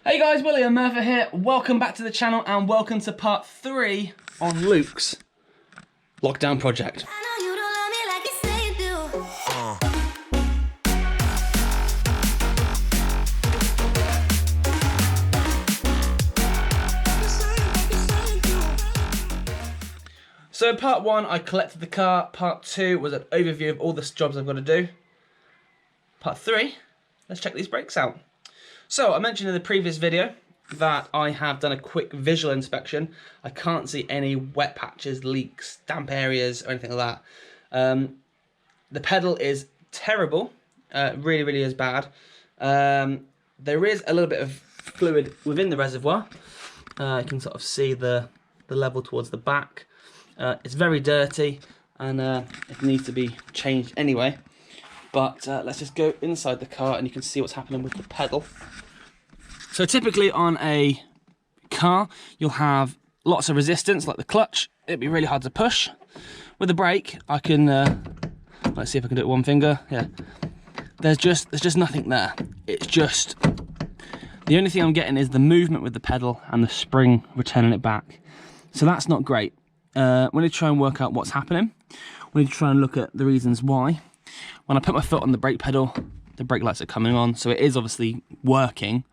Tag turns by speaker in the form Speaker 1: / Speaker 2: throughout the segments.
Speaker 1: Hey guys, William Murphy here. Welcome back to the channel and welcome to part 3 on Luke's lockdown project. So part 1, I collected the car. Part 2 was an overview of all the jobs I've got to do. Part 3, let's check these brakes out. So I mentioned in the previous video that I have done a quick visual inspection. I can't see any wet patches, leaks, damp areas or anything like that. The pedal is terrible, really is bad. There is a little bit of fluid within the reservoir. You can sort of see the level towards the back. It's very dirty and it needs to be changed anyway. But let's just go inside the car and you can see what's happening with the pedal. So typically on a car, you'll have lots of resistance, like the clutch. It'd be really hard to push. With the brake, I can, let's see if I can do it with one finger. Yeah, there's just nothing there. It's just, the only thing I'm getting is the movement with the pedal and the spring returning it back. So that's not great. We need to try and work out what's happening. We need to try and look at the reasons why. When I put my foot on the brake pedal, the brake lights are coming on, so it is obviously working.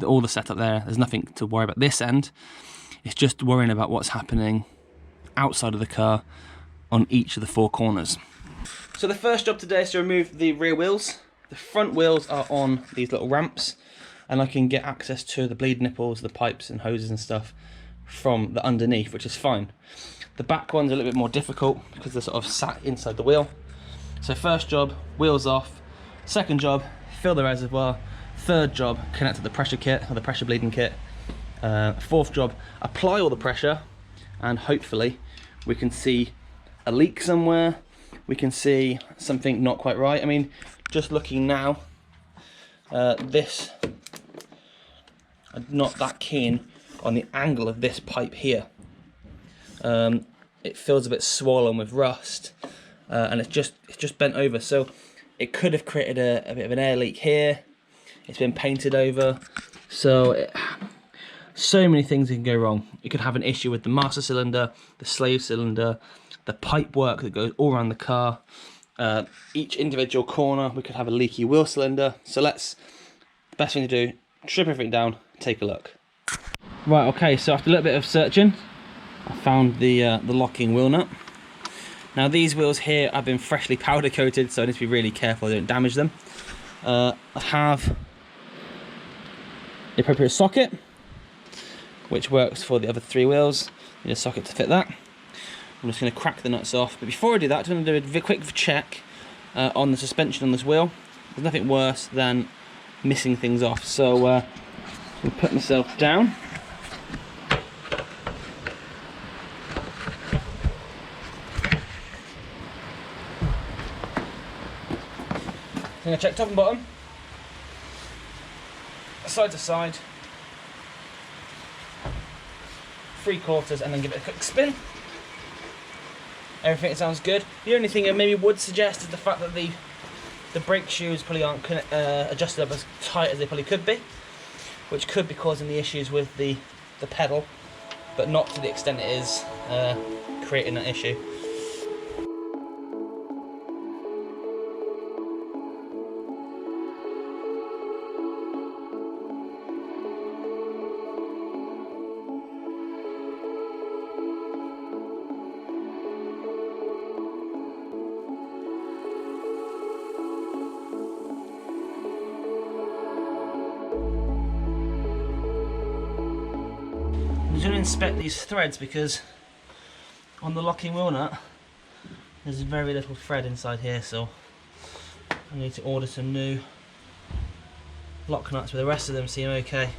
Speaker 1: All the setup there, there's nothing to worry about this end. It's just worrying about what's happening outside of the car on each of the 4 corners. So the first job today is to remove the rear wheels. The front wheels are on these little ramps, and I can get access to the bleed nipples, the pipes and hoses and stuff from the underneath, which is fine. The back one's a little bit more difficult because they're sort of sat inside the wheel. So first job, wheels off. Second job, fill the reservoir. Third job, connect to the pressure kit or the pressure bleeding kit. Fourth job, apply all the pressure, and hopefully we can see a leak somewhere. We can see something not quite right. I mean, just looking now, I'm not that keen on the angle of this pipe here. It feels a bit swollen with rust, and it's just bent over. So it could have created a bit of an air leak here. It's been painted over, so many things can go wrong. You could have an issue with the master cylinder, the slave cylinder, the pipe work that goes all around the car. Each individual corner, we could have a leaky wheel cylinder. So best thing to do, strip everything down, take a look. Right, okay, so after a little bit of searching, I found the locking wheel nut. Now these wheels here have been freshly powder coated, so I need to be really careful I don't damage them. I have the appropriate socket, which works for the other 3 wheels. Need a socket to fit that. I'm just going to crack the nuts off, but before I do that, I'm going to do a quick check on the suspension on this wheel. There's nothing worse than missing things off, so I'll put myself down. I'm going to check top and bottom, side to side, 3/4, and then give it a quick spin. Everything sounds good. The only thing I maybe would suggest is the fact that the brake shoes probably aren't adjusted up as tight as they probably could be, which could be causing the issues with the pedal, but not to the extent it is creating an issue. I'm going to inspect these threads because on the locking wheel nut there's very little thread inside here, so I need to order some new lock nuts, but the rest of them seem okay.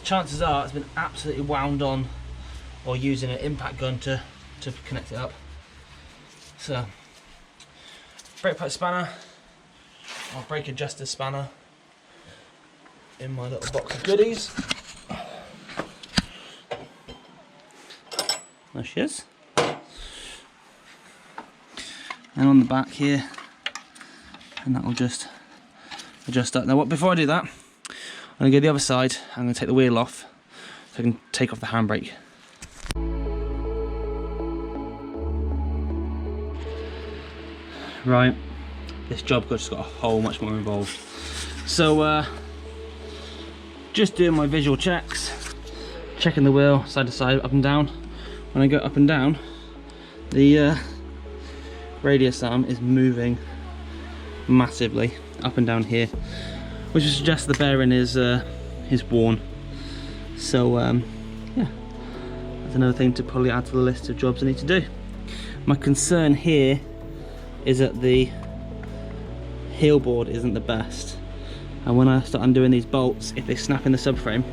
Speaker 1: Chances are it's been absolutely wound on or using an impact gun to connect it up. So brake pipe spanner, or brake adjuster spanner in my little box of goodies. There she is. And on the back here, and that will just adjust that. Now, before I do that, I'm going to go the other side. I'm going to take the wheel off so I can take off the handbrake. Right, this job just got a whole much more involved. So just doing my visual checks, checking the wheel side to side, up and down. When I go up and down, the radius arm is moving massively up and down here, which suggests the bearing is worn. So yeah, that's another thing to probably add to the list of jobs I need to do. My concern here is that the heel board isn't the best, and when I start undoing these bolts, if they snap in the subframe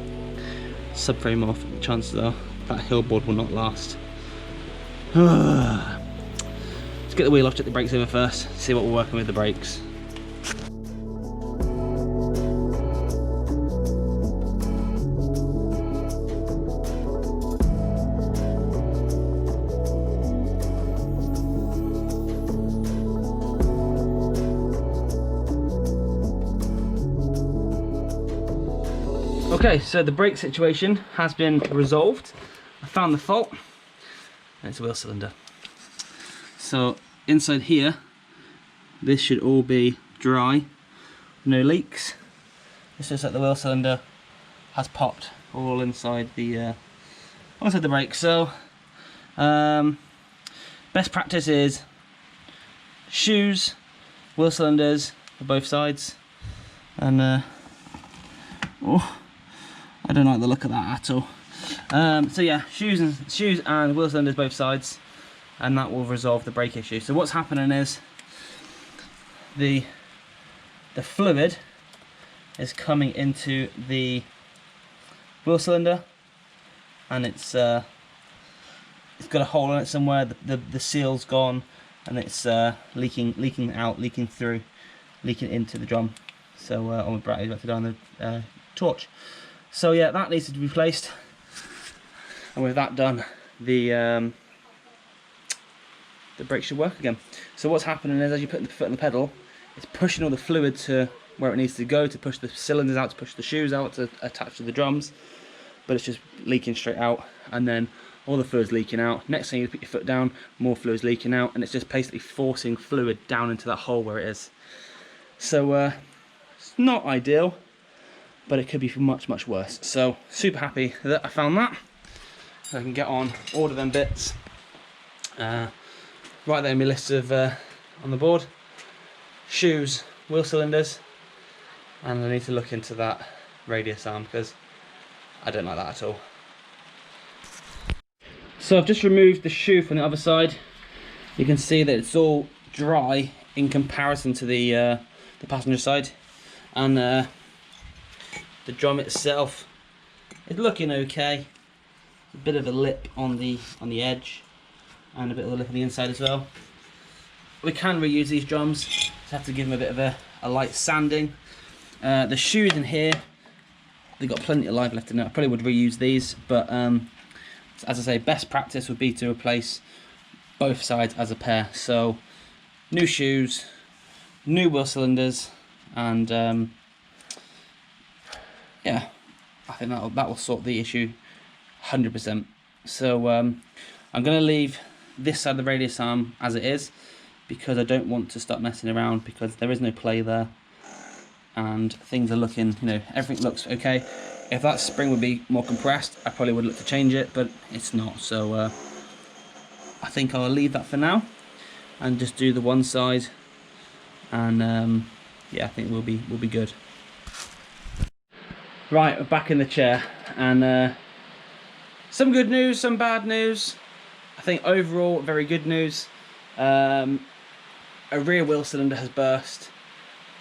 Speaker 1: off, chances are that heel board will not last. Let's get the wheel off, check the brakes over first, see what we're working with the brakes. Okay, so the brake situation has been resolved. I found the fault, and it's a wheel cylinder. So inside here, this should all be dry, no leaks. This looks like the wheel cylinder has popped all inside the brake. So best practice is shoes, wheel cylinders for both sides, and oh, I don't like the look of that at all. So yeah, shoes and wheel cylinders both sides, and that will resolve the brake issue. So what's happening is the fluid is coming into the wheel cylinder, and it's got a hole in it somewhere. The seal's gone, and it's leaking out, leaking through, leaking into the drum. So on the brake, about to die on the torch. So yeah, that needs to be replaced, and with that done, the brake should work again. So what's happening is, as you put the foot on the pedal, it's pushing all the fluid to where it needs to go, to push the cylinders out, to push the shoes out, to attach to the drums, but it's just leaking straight out, and then all the fluid's leaking out. Next thing, you put your foot down, more fluid's leaking out, and it's just basically forcing fluid down into that hole where it is. So it's not ideal, but it could be much, much worse. So super happy that I found that. I can get on, order them bits. Right there in my list of on the board. Shoes, wheel cylinders, and I need to look into that radius arm because I don't like that at all. So I've just removed the shoe from the other side. You can see that it's all dry in comparison to the passenger side, and the drum itself is looking okay. A bit of a lip on the edge, and a bit of a lip on the inside as well. We can reuse these drums. Just have to give them a bit of a light sanding. The shoes in here, they've got plenty of life left in it. I probably would reuse these, but as I say, best practice would be to replace both sides as a pair. So new shoes, new wheel cylinders, and yeah, I think that will sort the issue 100%. So I'm going to leave this side of the radius arm as it is, because I don't want to start messing around, because there is no play there, and things are looking, everything looks okay. If that spring would be more compressed, I probably would look to change it, but it's not. So I think I'll leave that for now and just do the one side, and yeah, I think we'll be good. Right, we're back in the chair, and some good news, some bad news. I think overall very good news. A rear wheel cylinder has burst,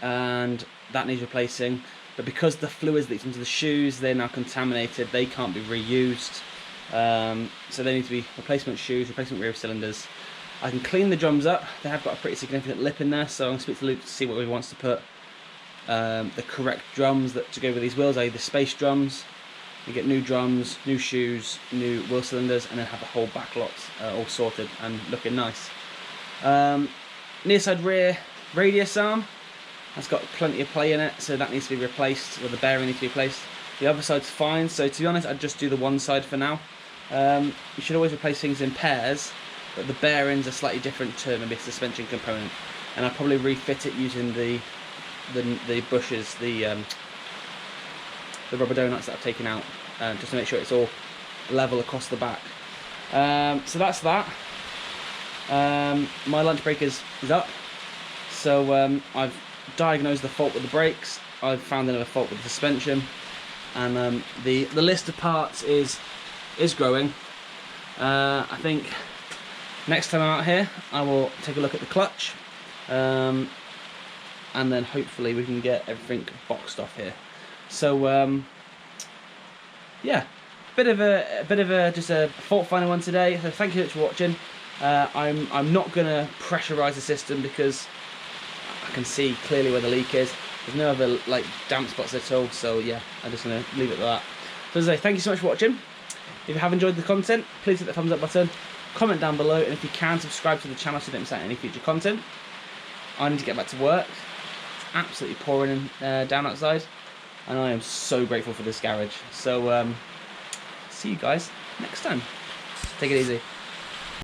Speaker 1: and that needs replacing. But because the fluids leaked into the shoes, they're now contaminated. They can't be reused. So they need to be replacement shoes, replacement rear cylinders. I can clean the drums up. They have got a pretty significant lip in there, so I'm going to speak to Luke to see what he wants to put the correct drums to go with these wheels, i.e. the space drums. You get new drums, new shoes, new wheel cylinders, and then have the whole back lot all sorted and looking nice. Near side rear radius arm, That's got plenty of play in it, so that needs to be replaced, or the bearing needs to be replaced. The other side's fine, so to be honest, I'd just do the one side for now. You should always replace things in pairs, but the bearings are slightly different to maybe a suspension component, and I'll probably refit it using the bushes, the rubber donuts that I've taken out, just to make sure it's all level across the back. So that's that. My lunch break is up, so I've diagnosed the fault with the brakes. I've found another fault with the suspension, and the list of parts is growing. I think next time I'm out here, I will take a look at the clutch, and then hopefully we can get everything boxed off here. So yeah, bit of a just a fault finding one today. So thank you for watching. I'm not gonna pressurize the system because I can see clearly where the leak is. There's no other like damp spots at all. So yeah, I'm just gonna leave it at that. So as I say, thank you so much for watching. If you have enjoyed the content, please hit the thumbs up button, comment down below, and if you can, subscribe to the channel so you don't miss out on any future content. I need to get back to work. It's absolutely pouring down outside, and I am so grateful for this garage. So see you guys next time. Take it easy.